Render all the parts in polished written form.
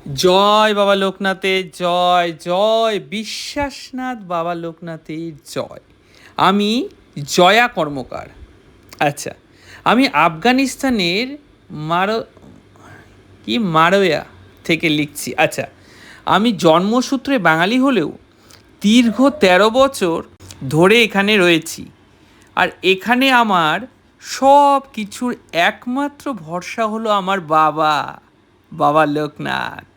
জয় বাবা লোকনাথের জয়, জয় বিশ্বাসনাথ বাবা লোকনাথের জয়। আমি জয়া কর্মকার। আচ্ছা, আমি আফগানিস্তানের মারো মারোয়া থেকে লিখছি। আচ্ছা, আমি জন্মসূত্রে বাঙালি হলেও দীর্ঘ ১৩ বছর ধরে এখানে রয়েছি। আর এখানে আমার সব কিছুর একমাত্র ভরসা হলো আমার বাবা, বাবা লোকনাথ।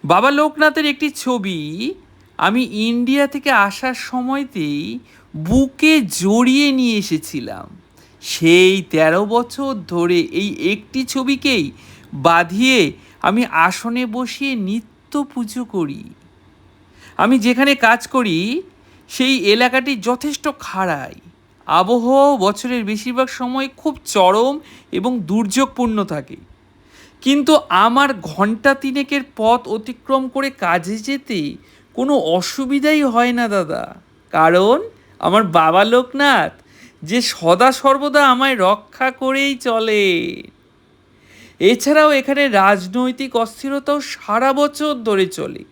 বাবা লোকনাথের একটি ছবি আমি ইন্ডিয়া থেকে আসার সময়তেই বুকে জড়িয়ে নিয়ে এসেছিলাম। সেই ১৩ বছর ধরে এই একটি ছবিকেই বাঁধিয়ে আমি আসনে বসিয়ে নিত্য পুজো করি। আমি যেখানে কাজ করি সেই এলাকাটি যথেষ্ট খাড়াই। আবহাওয়া বছরের বেশিরভাগ সময় খুব চরম এবং দুর্যোগপূর্ণ থাকে, কিন্তু আমার ঘন্টা তিনেকের পথ অতিক্রম করে কাজে যেতে কোনো অসুবিধাই হয় না দাদা, কারণ আমার বাবা লোকনাথ যে সদা সর্বদা আমায় রক্ষা করেই চলে। এছাড়াও এখানে রাজনৈতিক অস্থিরতাও সারা বছর ধরে চলে।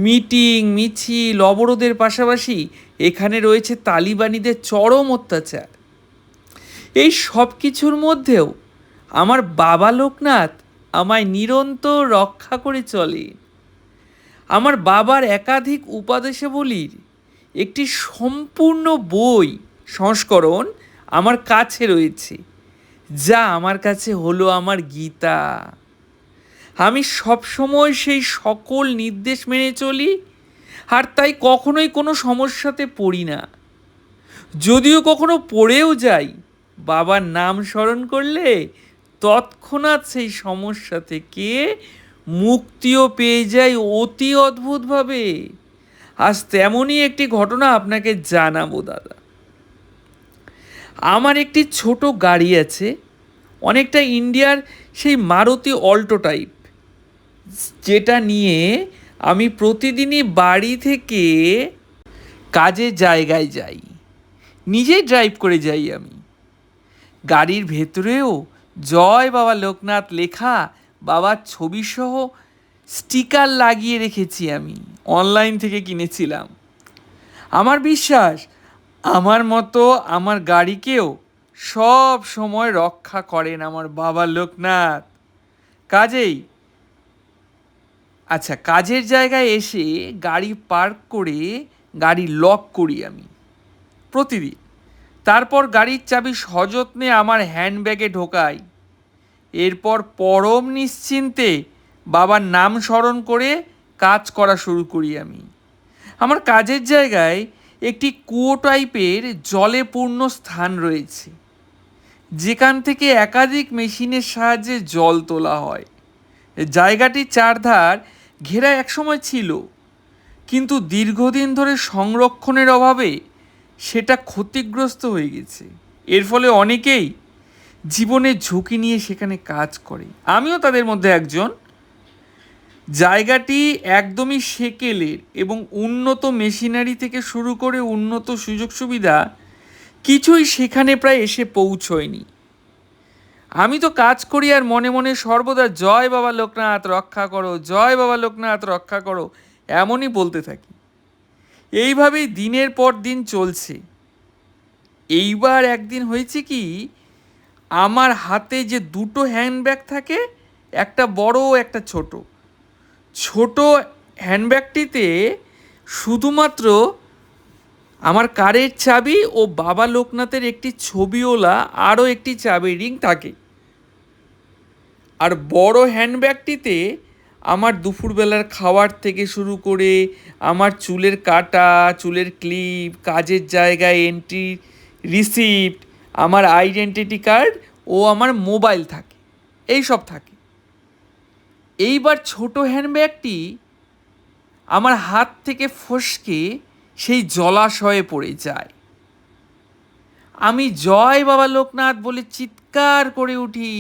মিটিং মিছিল অবরোধের পাশাপাশি এখানে রয়েছে তালিবানিদের চরম অত্যাচার। এই সব কিছুর মধ্যেও আমার বাবা লোকনাথ আমায় নিরন্তর রক্ষা করে চলে। আমার বাবার একাধিক উপদেশাবলীর একটি সম্পূর্ণ বই সংস্করণ আমার কাছে রয়েছে, যা আমার কাছে হলো আমার গীতা। আমি সবসময় সেই সকল নির্দেশ মেনে চলি, আর তাই কখনোই কোনো সমস্যাতে পড়ি না। যদিও কখনো পড়েও যাই, বাবার নাম স্মরণ করলে তৎক্ষণাৎ সেই সমস্যা থেকে মুক্তিও পেয়ে যাই অতি অদ্ভুতভাবে। আজ তেমনই একটি ঘটনা আপনাকে জানাবো দাদা। আমার একটি ছোট গাড়ি আছে, অনেকটা ইন্ডিয়ার সেই মারুতি অল্টো টাইপ, যেটা নিয়ে আমি প্রতিদিনই বাড়ি থেকে কাজের জায়গায় যাই। নিজেই ড্রাইভ করে যাই আমি। গাড়ির ভেতরেও জয় বাবা লোকনাথ লেখা বাবার ছবিসহ স্টিকার লাগিয়ে রেখেছি। আমি অনলাইন থেকে কিনেছিলাম। আমার বিশ্বাস আমার মতো আমার গাড়িকেও সব সময় রক্ষা করেন আমার বাবা লোকনাথ। কাজেই আচ্ছা, কাজের জায়গায় এসে গাড়ি পার্ক করে গাড়ি লক করি আমি প্রতিদিন। তারপর গাড়ির চাবি সযত্নে আমার হ্যান্ডব্যাগে ঢোকাই। এরপর পরম নিশ্চিন্তে বাবার নাম স্মরণ করে কাজ করা শুরু করি আমি। আমার কাজের জায়গায় একটি কুয়ো টাইপের জলে পূর্ণ স্থান রয়েছে, যেখান থেকে একাধিক মেশিনের সাহায্যে জল তোলা হয়। জায়গাটির চারধার ঘেরা একসময় ছিল, কিন্তু দীর্ঘদিন ধরে সংরক্ষণের অভাবে সেটা ক্ষতিগ্রস্ত হয়ে গেছে। এর ফলে অনেকেই জীবনের ঝুঁকি নিয়ে সেখানে কাজ করে, আমিও তাদের মধ্যে একজন। জায়গাটি একদমই সেকেলের এবং উন্নত মেশিনারি থেকে শুরু করে উন্নত সুযোগ সুবিধা কিছুই সেখানে প্রায় এসে পৌঁছয়নি। আমি তো কাজ করি আর মনে মনে সর্বদা জয় বাবা লোকনাথ রক্ষা করো, জয় বাবা লোকনাথ রক্ষা করো, এমনই বলতে থাকি। এইভাবেই দিনের পর দিন চলছে। এইবার একদিন হয়েছে কি, আমার হাতে যে দুটো হ্যান্ডব্যাগ থাকে, একটা বড় একটা ছোট। ছোট হ্যান্ডব্যাগটিতে শুধুমাত্র আমার কারের চাবি ও বাবা লোকনাথের একটি ছবিওয়ালা আরও একটি চাবি রিং থাকে। আর বড় হ্যান্ডব্যাগটিতে আমার দুপুরবেলার খাবার থেকে শুরু করে আমার চুলের কাটা, চুলের ক্লিপ, কাজের জায়গায় এন্ট্রি রিসিপ্ট, আমার আইডেন্টিটি কার্ড ও আমার মোবাইল থাকে, এই সব থাকে। এইবার ছোট হ্যান্ডব্যাগটি আমার হাত থেকে ফসকে সেই জলাশয়ে পড়ে যায়। আমি জয় বাবা লোকনাথ বলে চিৎকার করে উঠি।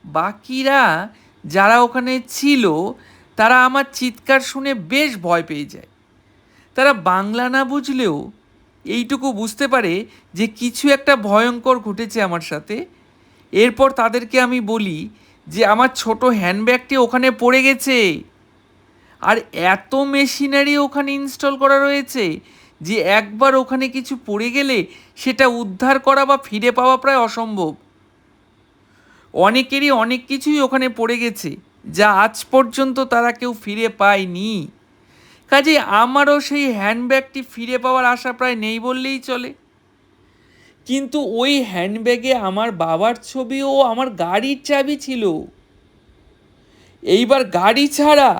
বাকিরা যারা ওখানে ছিল তারা আমার চিৎকার শুনে বেশ ভয় পেয়ে যায়। তারা বাংলা না বুঝলেও এইটুকু বুঝতে পারে যে কিছু একটা ভয়ঙ্কর ঘটেছে আমার সাথে। এরপর তাদেরকে আমি বলি যে আমার ছোট হ্যান্ডব্যাগটি ওখানে পড়ে গেছে, আর এত মেশিনারি ওখানে ইনস্টল করা রয়েছে যে একবার ওখানে কিছু পড়ে গেলে সেটা উদ্ধার করা বা ফিরে পাওয়া প্রায় অসম্ভব। অনেকেরই অনেক কিছুই ওখানে পড়ে গেছে যা আজ পর্যন্ত তারা কেউ ফিরে পায়নি। কাজে আমারও সেই হ্যান্ডব্যাগটি ফিরে পাওয়ার আশা প্রায় নেই বললেই চলে। কিন্তু ওই হ্যান্ডব্যাগে আমার বাবার ছবি ও আমার গাড়ির চাবি ছিল। এইবার গাড়ি ছাড়া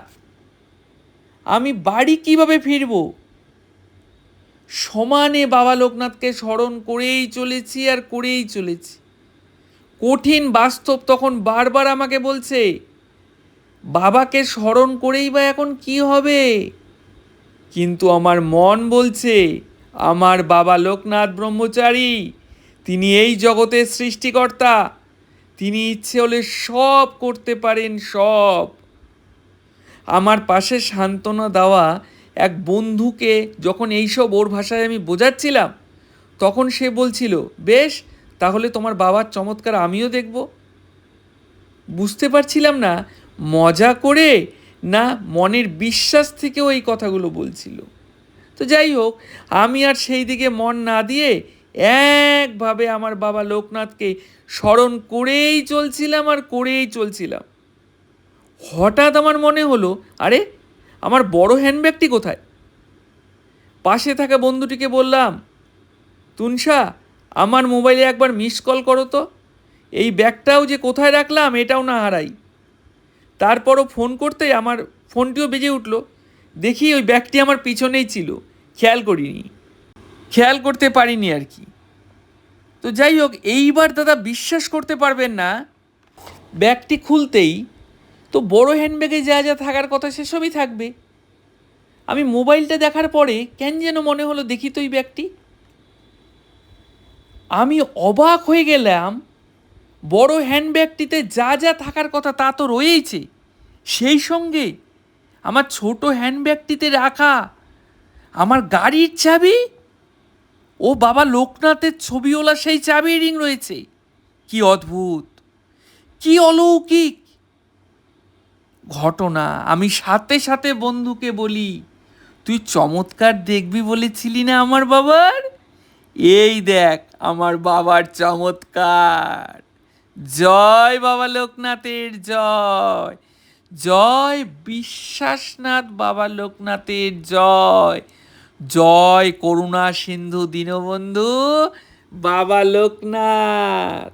আমি বাড়ি কিভাবে ফিরব? সমানে বাবা লোকনাথকে স্মরণ করেই চলেছি আর করেই চলেছি। কঠিন বাস্তব তখন বারবার আমাকে বলছে, বাবাকে স্মরণ করেই বা এখন কি হবে? কিন্তু আমার মন বলছে, আমার বাবা লোকনাথ ব্রহ্মচারী, তিনি এই জগতের সৃষ্টিকর্তা, তিনি ইচ্ছে হলে সব করতে পারেন, সব। আমার পাশে সান্ত্বনা দেওয়া এক বন্ধুকে যখন এইসব ওর ভাষায় আমি বোঝাচ্ছিলাম, তখন সে বলছিল, বেশ, তাহলে তোমার বাবার চমৎকার আমিও দেখব। বুঝতে পারছিলাম না মজা করে না মনের বিশ্বাস থেকেও এই কথাগুলো বলছিল। তো যাই হোক, আমি আর সেই দিকে মন না দিয়ে একভাবে আমার বাবা লোকনাথকে স্মরণ করেই চলছিলাম আর করেই চলছিলাম। হঠাৎ আমার মনে হলো, আরে, আমার বড় হ্যান্ডব্যাগটি কোথায়? পাশে থাকা বন্ধুটিকে বললাম, তুনসা, আমার মোবাইলে একবার মিস কল করো তো, এই ব্যাগটাও যে কোথায় রাখলাম এটাও না হারাই। তারপরও ফোন করতেই আমার ফোনটিও বেজে উঠল। দেখি ওই ব্যাগটি আমার পিছনেই ছিল, খেয়াল করতে পারিনি আর কি। তো যাই হোক, এইবার দাদা বিশ্বাস করতে পারবেন না, ব্যাগটি খুলতেই তো বড় হ্যান্ডব্যাগে যা যা থাকার কথা সেসবই থাকবে। আমি মোবাইলটা দেখার পরে কেন যেন মনে হলো, দেখি তো এই ব্যাগটি। আমি অবাক হয়ে গেলাম, বড় হ্যান্ডব্যাগটিতে যা যা থাকার কথা তা তো রয়েইছে, সেই সঙ্গে আমার ছোট হ্যান্ডব্যাগটিতে রাখা আমার গাড়ির চাবি ও বাবা লোকনাথের ছবিওয়ালা সেই চাবির রিং রয়েছে। কি অদ্ভুত, কি অলৌকিক ঘটনা! আমি সাথে সাথে বন্ধুকে বলি, তুই চমৎকার দেখবি বলেছিলি না আমার বাবার? এই দেখ আমার বাবার চমৎকার। জয় বাবা লোকনাথের জয়, জয় বিশ্বাসনাথ বাবা লোকনাথের জয়, জয় করুণা সিন্ধু দীনবন্ধু বাবা লোকনাথ।